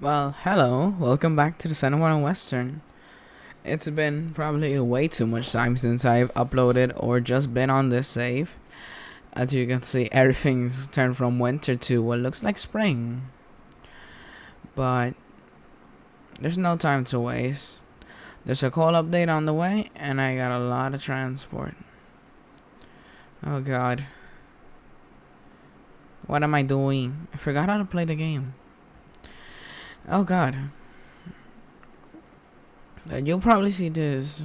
Well, hello, welcome back to the Center One Western. It's been probably way too much time since I've uploaded or just been on this save. As you can see, everything's turned from winter to what looks like spring. But there's no time to waste. There's a call update on the way, and I got a lot of transport. Oh god. What am I doing? I forgot how to play the game. Oh god. You'll probably see this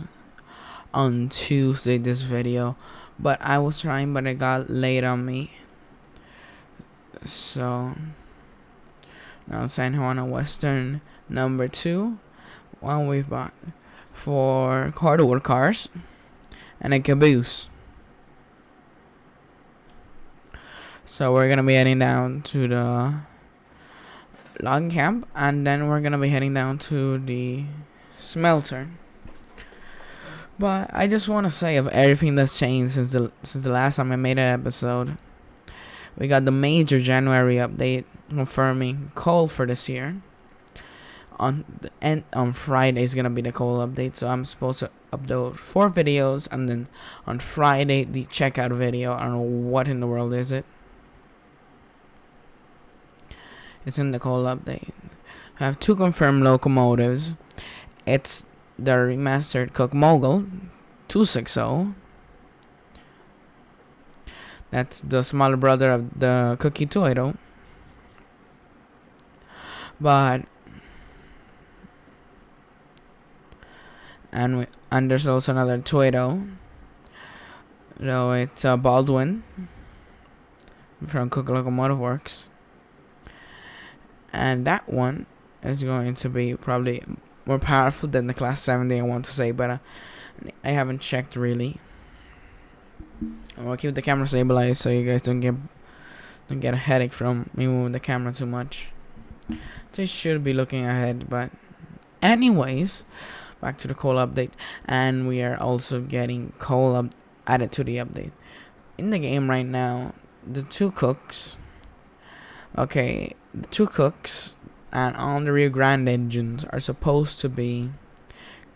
on Tuesday, this video, but I was trying, but it got late on me. So now San Juan Western number 2, one we've bought for Corwood cars and a caboose. So we're gonna be heading down to the logging camp, and then we're gonna be heading down to the smelter. But I just want to say of everything that's changed since the last time I made an episode. We got the major January update confirming coal for this year. On Friday is gonna be the coal update, so I'm supposed to upload 4 videos, and then on Friday the checkout video. I don't know what in the world is it. It's in the coal update. I have 2 confirmed locomotives. It's the remastered Cook Mogul 260. That's the smaller brother of the Cookie 280. And there's also another 280. No, it's Baldwin from Cook Locomotive Works. And that one is going to be probably more powerful than the Class 70, I want to say, but I haven't checked really. I'm gonna keep the camera stabilized so you guys don't get a headache from me moving the camera too much. They should be looking ahead, but anyways, back to the coal update, and we are also getting coal added to the update. In the game right now, the 2 cooks. Okay, the 2 cooks and on the Rio Grande engines are supposed to be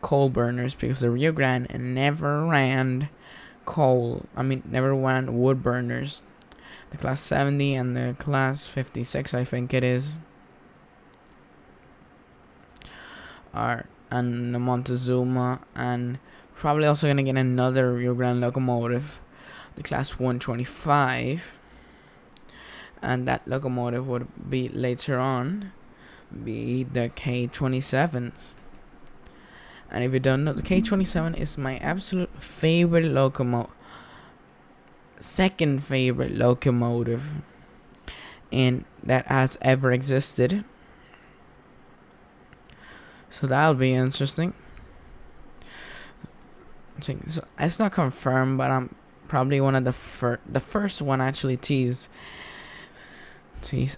coal burners because the Rio Grande never ran never ran wood burners. The Class 70 and the Class 56, I think it is, and the Montezuma, and probably also gonna get another Rio Grande locomotive, the Class 125. And that locomotive would be later on be the K27s. And if you don't know, the K27 is my absolute favorite locomotive, second favorite locomotive in that has ever existed. So that'll be interesting. So it's not confirmed, but I'm probably one of the first one actually teased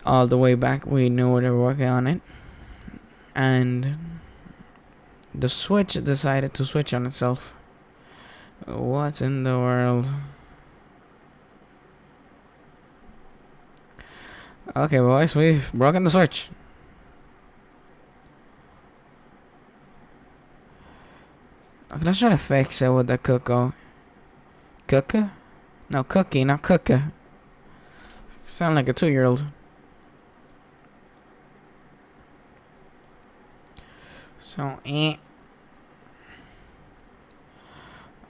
all the way back. We knew they were working on it, and the switch decided to switch on itself. What in the world? Okay, boys, we've broken the switch. Okay, let's try to fix it with the cooker. Cooker? No, cookie, not cooker. Sound like a 2-year-old. So,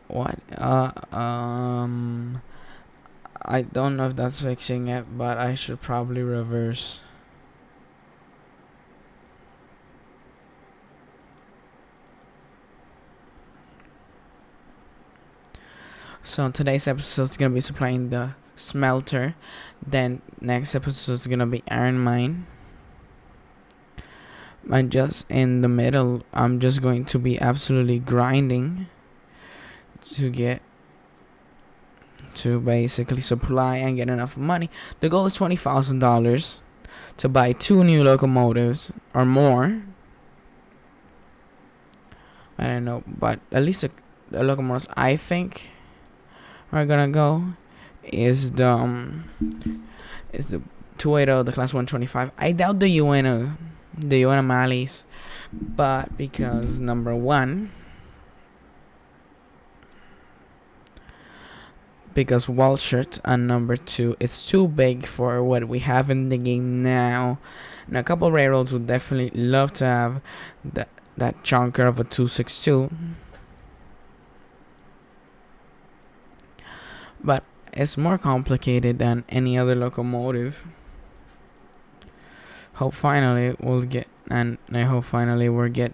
what? I don't know if that's fixing it, but I should probably reverse. So today's episode is gonna be supplying the smelter. Then next episode is gonna be iron mine. And just in the middle, I'm just going to be absolutely grinding to basically supply and get enough money. The goal is $20,000 to buy 2 new locomotives or more. I don't know, but at least the locomotives I think are gonna go is the 280, the Class 125. I doubt the UNO the anomalies, but because number one, because Walshert, and number two, it's too big for what we have in the game now. And a couple railroads would definitely love to have that chunker of a 262, but it's more complicated than any other locomotive. Hope finally we'll get, and I hope finally we'll get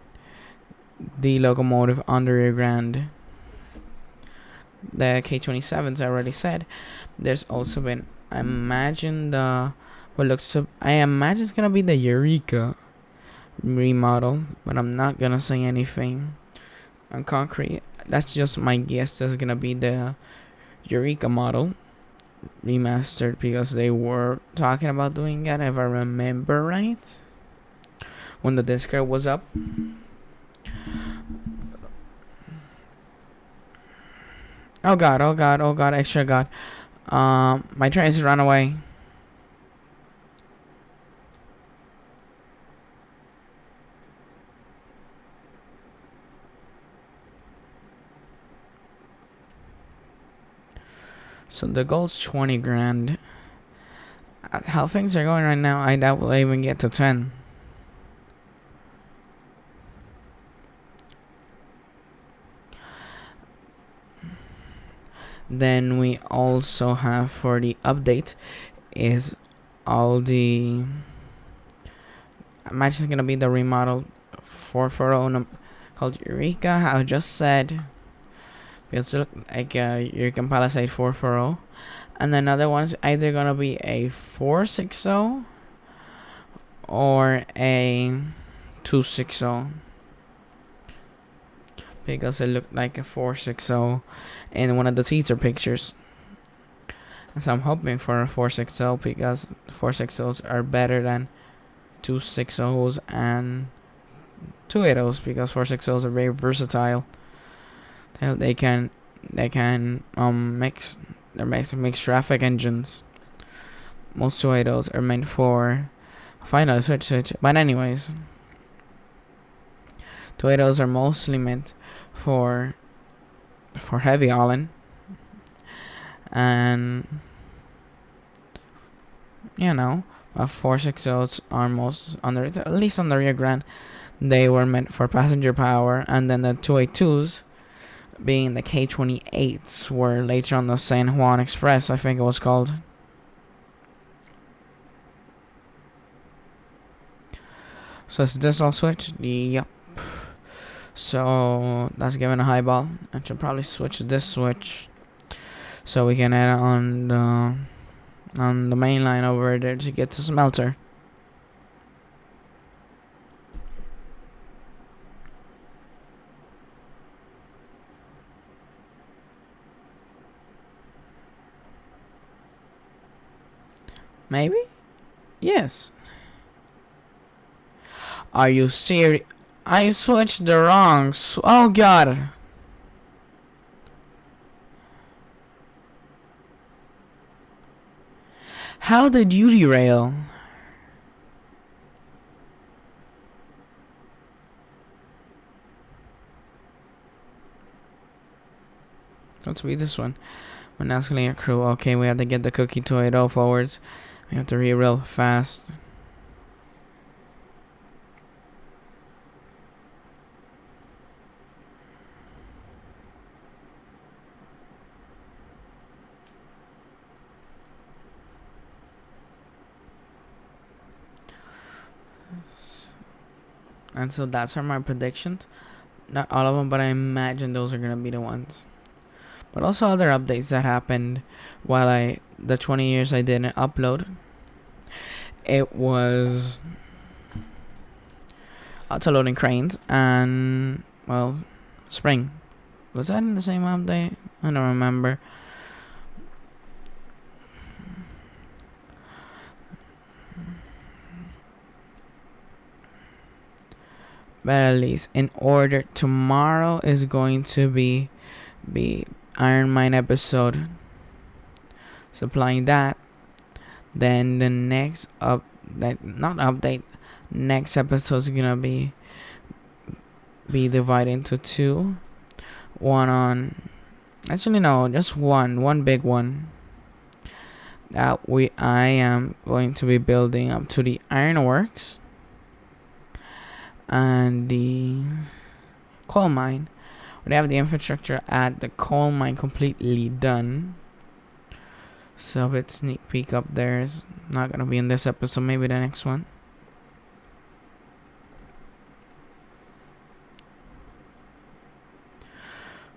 the locomotive under Rio Grande. The K27s I already said. There's also been, I imagine it's gonna be the Eureka remodel, but I'm not gonna say anything on concrete. That's just my guess. That's gonna be the Eureka model remastered, because they were talking about doing that, if I remember right, when the discard was up. Oh god, extra god. My train has run away. So the goal's 20 grand. How things are going right now, I doubt we'll even get to 10. Then we also have, for the update, is all the match is gonna be the remodel 440 called Eureka. I just said it's look like Eureka Palisade 440, and then another one's either gonna be a 460 or a 260, because it looked like a 460 in one of the teaser pictures. So I'm hoping for a 460, because 460s are better than 260s and 280s, because 460s are very versatile. They can mix traffic engines. Most 280s are meant for final switch. But anyways, 280s are mostly meant for heavy hauling, and 460s are most at least on the Rio Grande, they were meant for passenger power, and then the 282s, being the K28s, were later on the San Juan Express, I think it was called. So is this all switched? Yep. So that's given a high ball. I should probably switch this switch so we can add on the main line over there to get to smelter. Maybe? Yes. Are you serious? I switched the wrong. Oh god. How did you derail? Let's read this one. When asking a crew, okay, we have to get the cookie 280 forwards. We have to reroll fast. And so that's my predictions. Not all of them, but I imagine those are gonna be the ones. But also other updates that happened while the 20 years I didn't upload. It was auto-loading cranes and, well, spring. Was that in the same update? I don't remember. But at least, in order, tomorrow is going to be Iron Mine episode, supplying that. Then the next not update. Next episode is gonna be divided into two. One on, actually no, just one big one that I am going to be building up to the ironworks and the coal mine. We have the infrastructure at the coal mine completely done. So a sneak peek up there is not gonna be in this episode, maybe the next one.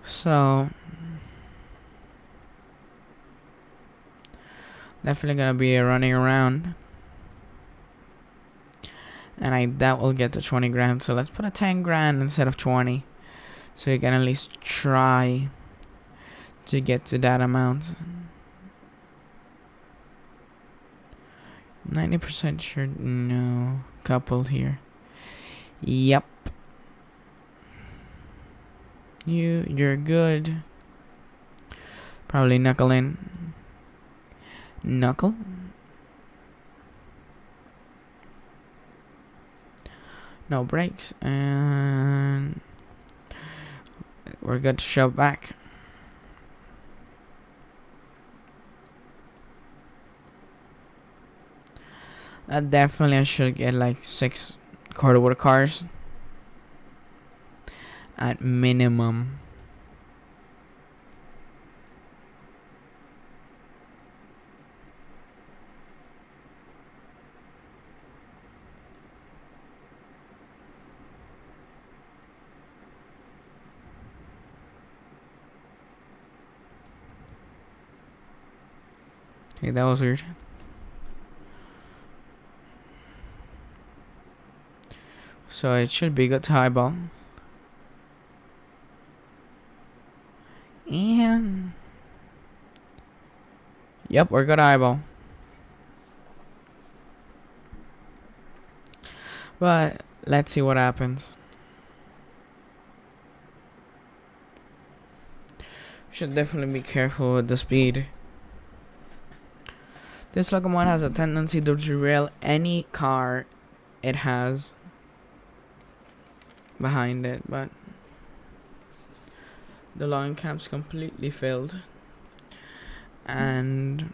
So definitely gonna be running around, and I doubt we'll get to 20 grand. So let's put a 10 grand instead of 20, so you can at least try to get to that amount. 90% sure, no. Coupled here. Yep. You're good. Probably knuckle in. Knuckle. No brakes, and we're good to shove back. Definitely I should get like 6 Corwood cars at minimum. Okay, that was weird. So it should be good to highball. And yep, we're good to eyeball. But let's see what happens. Should definitely be careful with the speed. This locomotive has a tendency to derail any car it has behind it, but the line camp's completely filled, and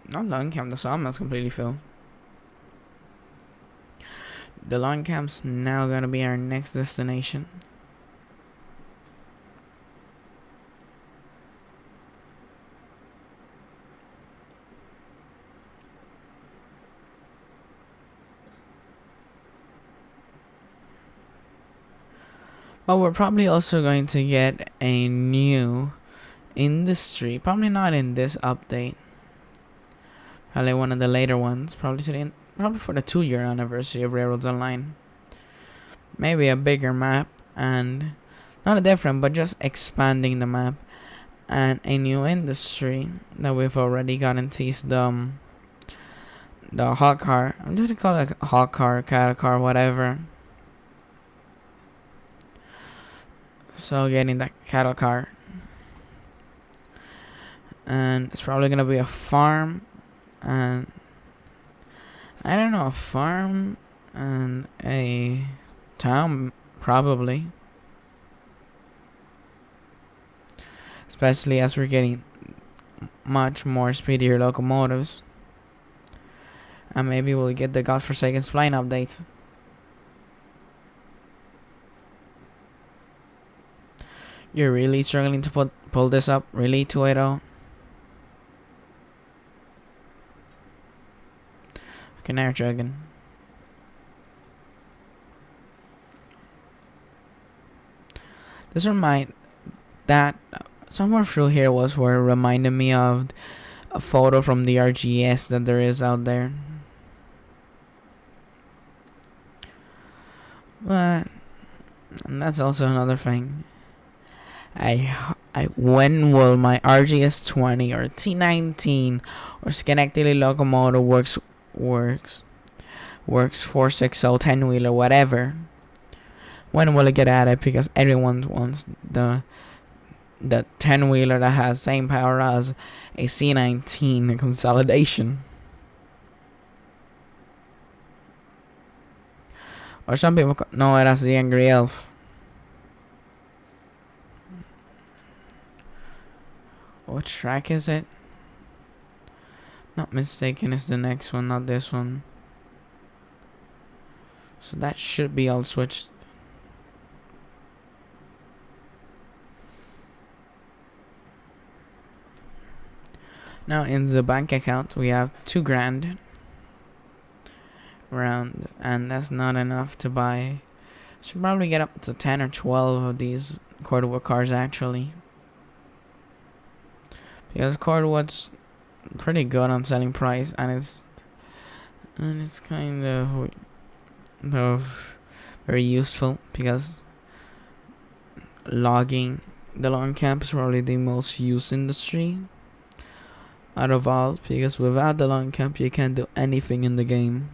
not line camp, the sawmill's completely filled. The line camp's now gonna be our next destination. But we're probably also going to get a new industry. Probably not in this update. Probably one of the later ones. Probably for the 2-year anniversary of Railroads Online. Maybe a bigger map, and not a different, but just expanding the map, and a new industry that we've already gotten teased. The hawk car. I'm just gonna call it a hawk car, cattle car, whatever. So getting that cattle car, and it's probably gonna be a farm, and I don't know, a farm and a town probably, especially as we're getting much more speedier locomotives, and maybe we'll get the godforsaken spline update. You're really struggling to pull this up? Really, 280? Okay, now you're chugging. This somewhere through here was where it reminded me of a photo from the RGS that there is out there. But, and that's also another thing. When will my RGS 20 or T19 or Schenectady locomotive works 460 10-wheeler, whatever? When will it get added? Because everyone wants the the 10-wheeler that has same power as a C19 consolidation. Or some people know it as the Angry Elf. What track is it? Not mistaken, it's the next one, not this one. So that should be all switched. Now in the bank account we have 2 grand round, and that's not enough to buy. Should probably get up to 10 or 12 of these Corwood cars actually, because Corwood's pretty good on selling price, and it's kind of very useful, because the log camp is probably the most used industry out of all, because without the log camp you can't do anything in the game.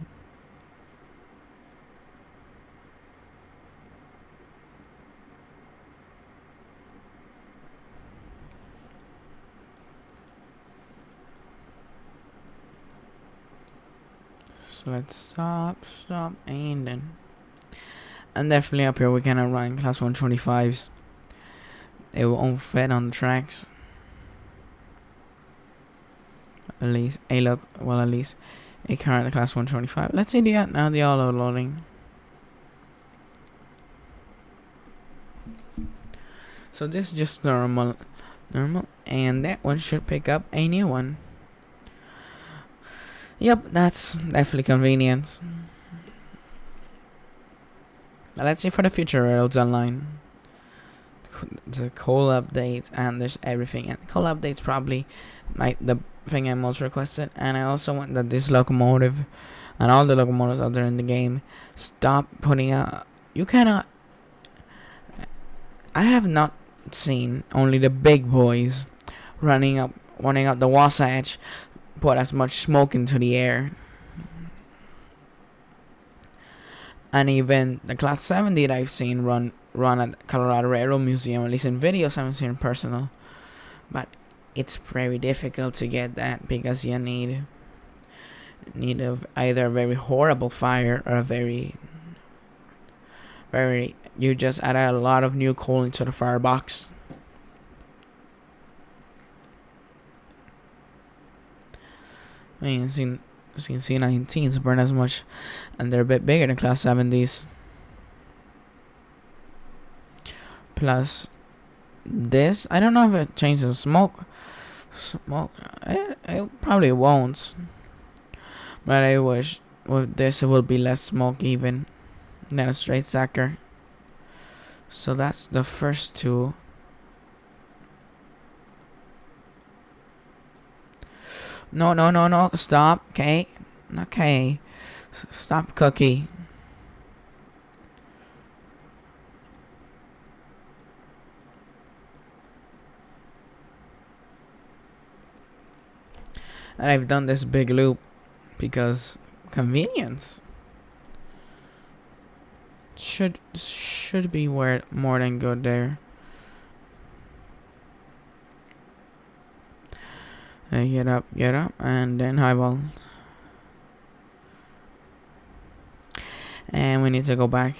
So let's stop, and then. And definitely up here we cannot run class 125s. It won't fit on the tracks. At least a car in the class 125. Let's see the auto loading. So this is just normal, and that one should pick up a new one. Yep, that's definitely convenience. Now let's see for the future roads online. The coal updates, and there's everything. And coal updates probably the thing I most requested. And I also want that this locomotive and all the locomotives out there in the game stop putting out. You cannot. I have not seen only the big boys running out the Wasatch put as much smoke into the air. And even the class 70 that I've seen run at Colorado Railroad Museum, at least in videos, I haven't seen in personal. But it's very difficult to get that, because you need of either a very horrible fire or a very you just add a lot of new coal into the firebox. I mean, seen C19s burn as much, and they're a bit bigger than class 70s. Plus, this, I don't know if it changes smoke. It probably won't. But I wish with this it will be less smoke even than a straight sacker. So that's the first two. No, stop, okay? Okay. Stop, Cookie. And I've done this big loop because convenience should be more than good there. Get up, and then highball. And we need to go back.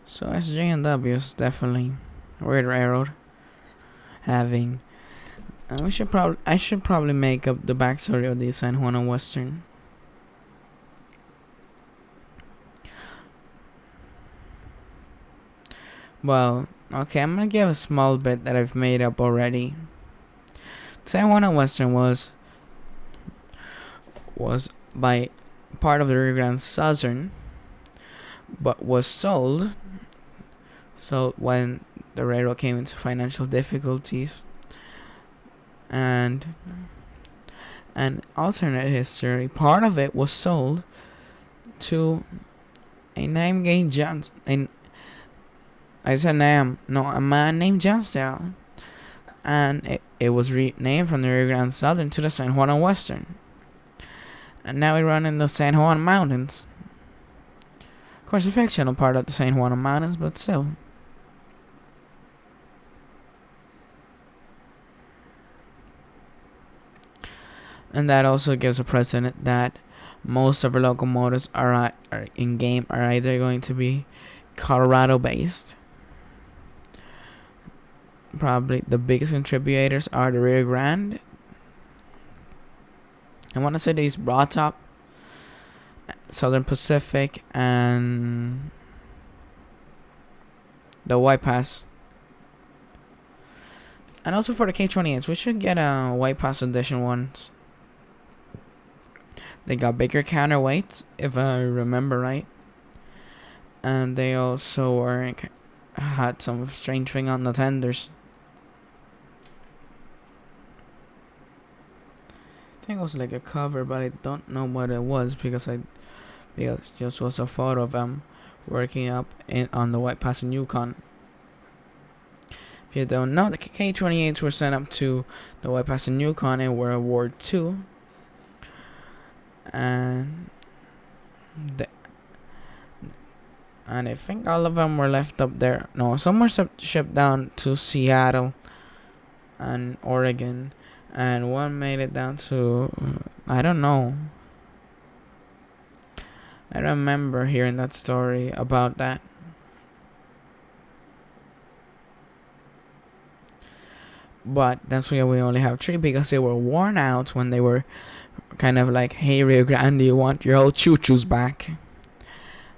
So SJ&W is definitely weird railroad having. I should probably make up the backstory of the San Juan Western. Well, okay, I'm gonna give a small bit that I've made up already. San Juan Western was by part of the Rio Grande Southern, but was sold. So when the railroad came into financial difficulties, and And alternate history, part of it was sold to a name named John. I said name, no, a man named Johnsdale, and it was renamed from the Rio Grande Southern to the San Juan Western, and now we run in the San Juan Mountains. Of course, a fictional part of the San Juan Mountains, but still. And that also gives a precedent that most of our locomotives are in game are either going to be Colorado based. Probably the biggest contributors are the Rio Grande. I want to say these Broad Top, Southern Pacific, and the White Pass. And also for the K28s, we should get a White Pass edition ones. They got bigger counterweights, if I remember right. And they also had some strange thing on the tenders. I think it was like a cover, but I don't know what it was because it just was a photo of them working up on the White Pass in Yukon. If you don't know, the K28s were sent up to the White Pass in Yukon in World War II. And I think all of them were left up there. No, some were shipped down to Seattle and Oregon, and one made it down to I don't know. I remember hearing that story about that. But that's why we only have 3, because they were worn out when they were kind of like, hey Rio Grande, you want your old choo-choos back?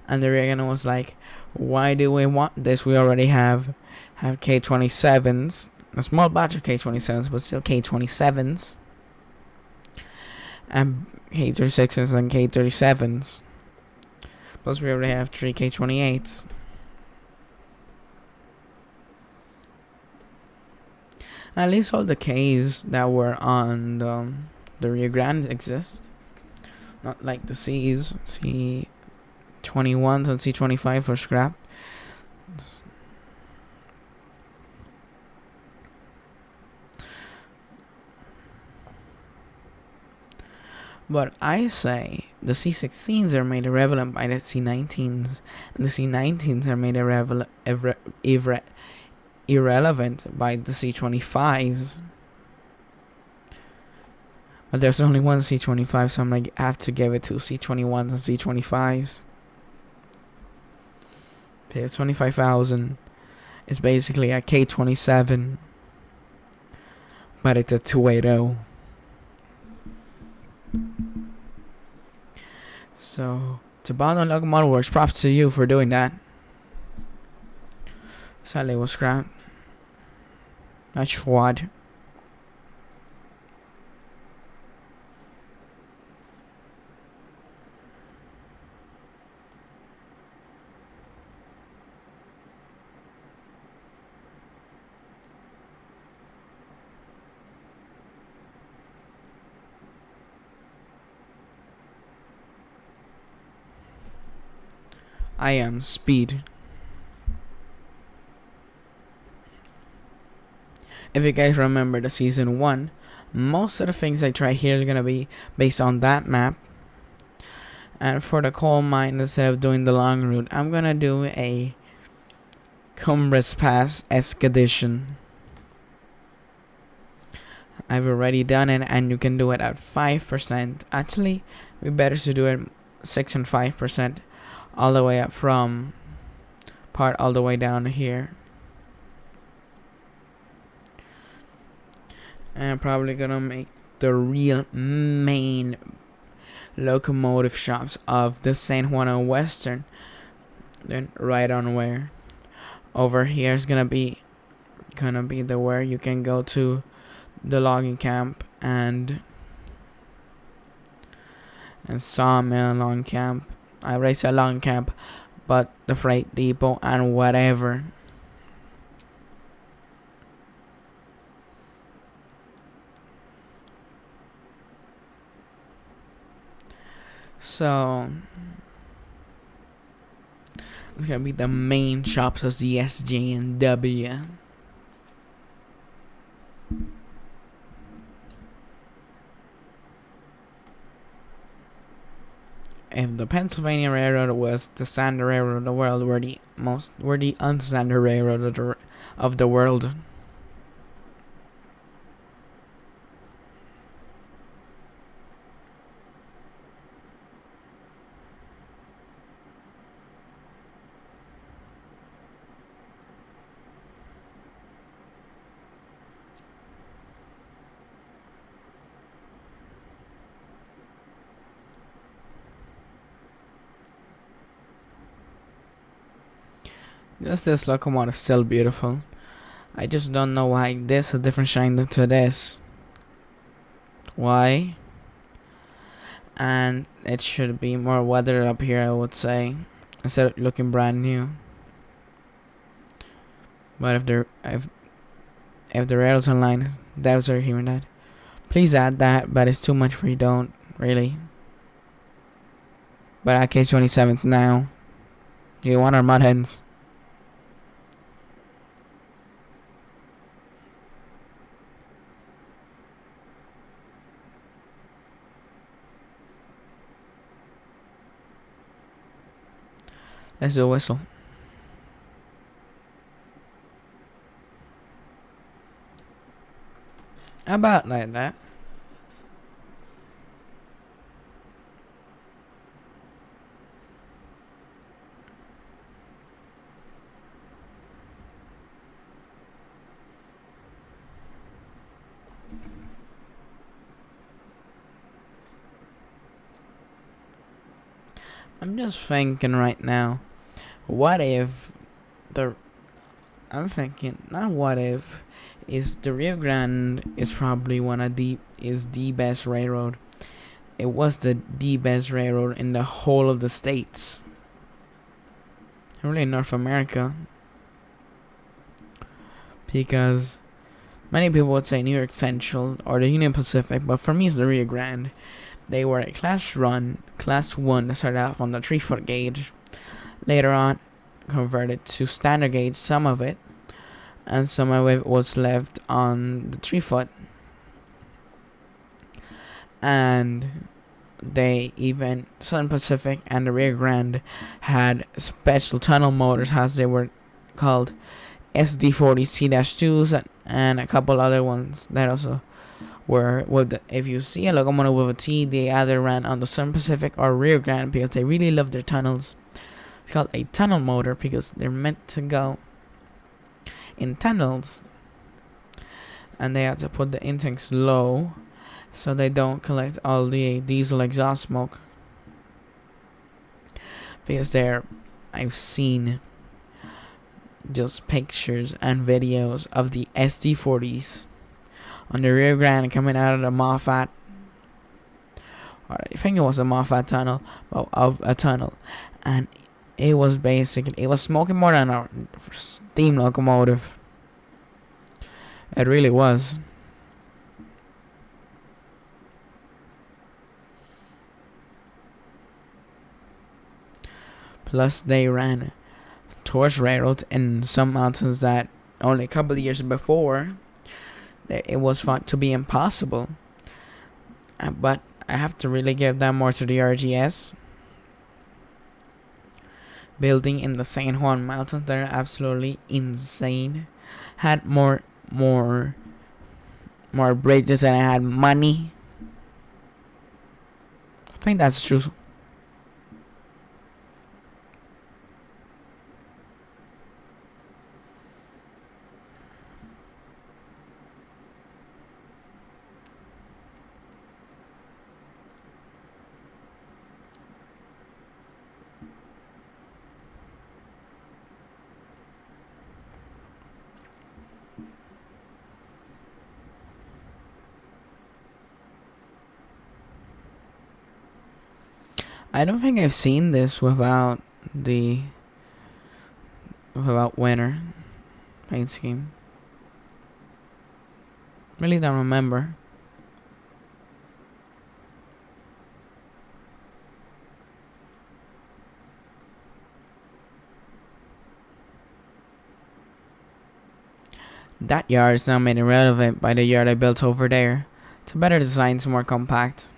And the Rio Grande was like, why do we want this? We already have K27s, a small batch of K27s, but still K27s, and K36s and K37s. Plus we already have 3 K28s. At least all the Ks that were on the Rio Grande exist. Not like the Cs. C21s and C25 were scrapped. But I say the C16s are made irrelevant by the C19s, and the C19s are made irrelevant by the C25s. But there's only one C25, so I'm gonna have to give it to C21s and C25s. Okay, 25,000 is basically a K27, but it's a 280. So, to Bond Locomotive Works, props to you for doing that. Sadly, it was scrapped. Not Schwad. I am Speed. If you guys remember the season 1, most of the things I try here are gonna be based on that map. And for the coal mine, instead of doing the long route, I'm gonna do a Cumbres Pass expedition. I've already done it, and you can do it at 5%. Actually, we better to do it 6 and 5%, all the way up from part all the way down here. And I'm probably gonna make the real main locomotive shops of the San Juan Western. Then right on where over here is gonna be the where you can go to the logging camp and sawmill long camp. I already said long camp, but the freight depot and whatever. So it's gonna be the main shops of the SJ&W. If the Pennsylvania Railroad was the standard railroad of the world, we're the unstandard railroad of the world. This locomotive is still beautiful. I just don't know why this is different shine to this. Why? And it should be more weathered up here, I would say, instead of looking brand new. But if the rails online, devs are hearing that, please add that. But it's too much for you. Don't really. But at case 27's now. You want our mud hens? Let's do a whistle. About like that. I'm just thinking right now, what if I'm thinking, not what if, is the Rio Grande is probably the best railroad. It was the best railroad in the whole of the states. Really North America. Because many people would say New York Central or the Union Pacific, but for me it's the Rio Grande. They were a class 1 that started off on the 3-foot gauge. Later on, converted to standard gauge, some of it, and some of it was left on the 3-foot. And they even, Southern Pacific and the Rio Grande had special tunnel motors, as they were called, SD40 C-2s, and a couple other ones that also were with if you see a locomotive with a T, they either ran on the Southern Pacific or Rio Grande because they really love their tunnels. It's called a tunnel motor because they're meant to go in tunnels, and they have to put the intakes low so they don't collect all the diesel exhaust smoke. Because I've seen just pictures and videos of the SD40s on the Rio Grande coming out of the Moffat, or I think it was a Moffat tunnel, of a tunnel, and it was smoking more than a steam locomotive. It really was. Plus, they ran torch railroads in some mountains that only a couple of years before it was thought to be impossible. But I have to really give that more to the RGS. Building in the San Juan Mountains that are absolutely insane. Had more bridges than I had money. I think that's true. I don't think I've seen this without winter paint scheme. Really don't remember. That yard is now made irrelevant by the yard I built over there. It's a better design, it's more compact.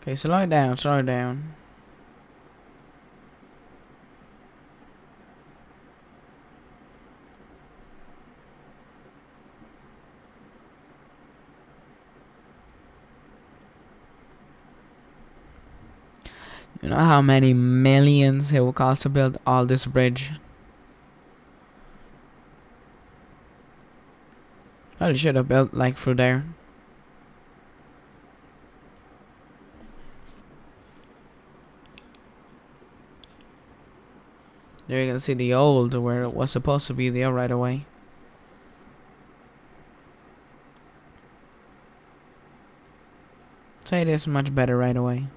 Okay, slow it down, slow it down. You know how many millions it will cost to build all this bridge? Probably should have built like through there. There you can see the old where it was supposed to be there right away. So it is much better right away.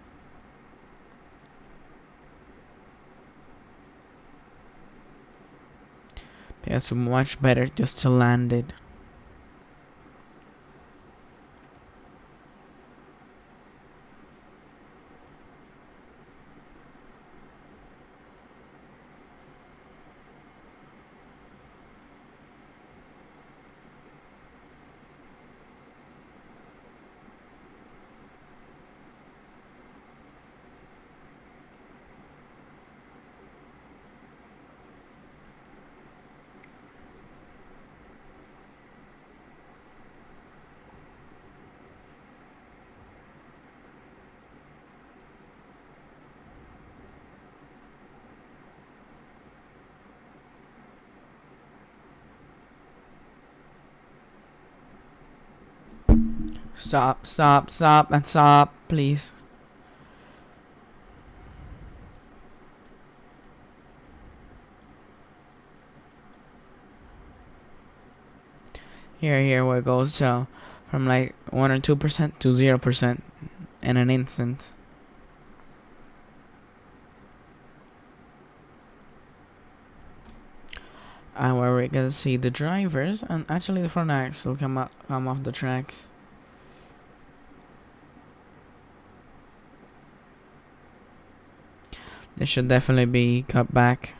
It's much better just to land it. Stop, stop, stop, and stop, please. Here where it goes so from like 1 or 2% to 0% in an instant. And where we can see the drivers and actually the front axle come off the tracks. This should definitely be cut back.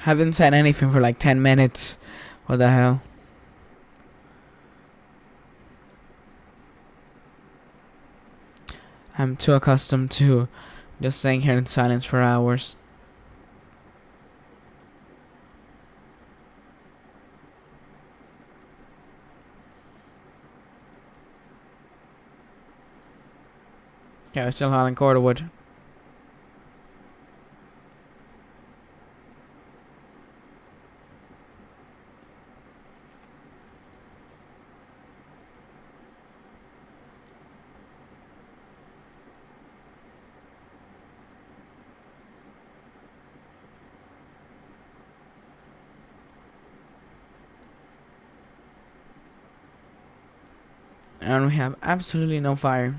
Haven't said anything for like 10 minutes. What the hell? I'm too accustomed to just staying here in silence for hours. Yeah, we're still hauling Corwood. And we have absolutely no fire.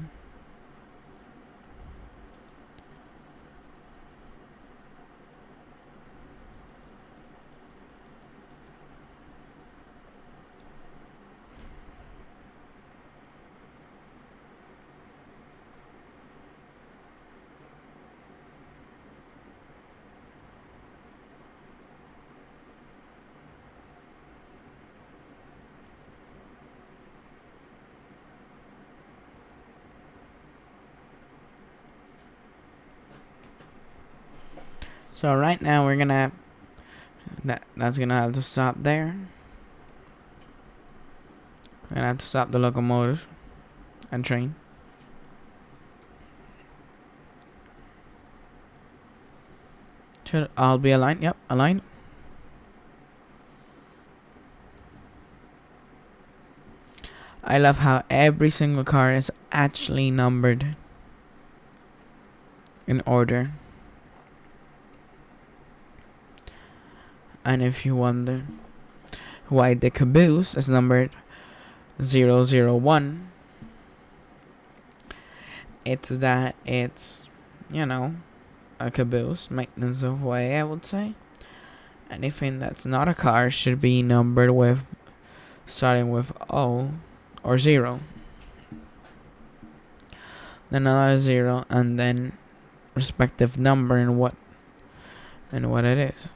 So right now we're gonna that's gonna have to stop there. We're gonna have to stop the locomotive and train. Should all be aligned? Yep, aligned. I love how every single car is actually numbered in order. And if you wonder why the caboose is numbered 001, it's that it's, you know, a caboose, maintenance of way, I would say. Anything that's not a car should be numbered with starting with O or 0, then another 0, and then respective number and what it is.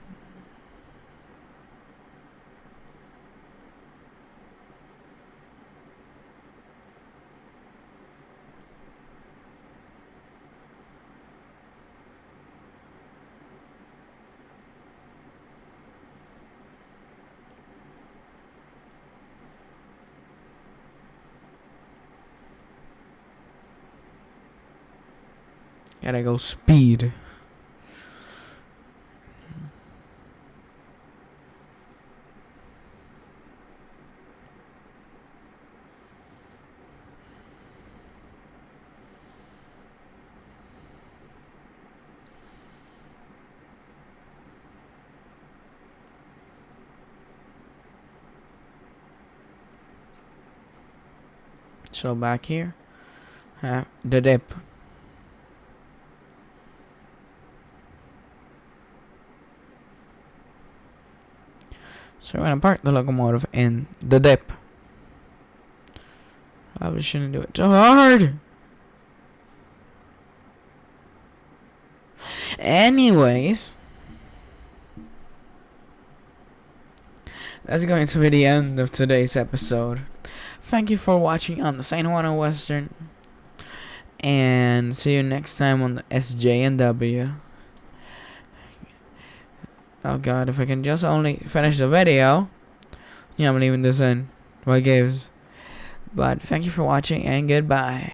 Gotta go speed. So back here, the dip. So we're gonna park the locomotive in the dip. Probably shouldn't do it so hard. Anyways, that's going to be the end of today's episode. Thank you for watching on the San Juan Western, and see you next time on the SJ&W. Oh god, if I can just only finish the video. Yeah, I'm leaving this in. What gives? But thank you for watching and goodbye.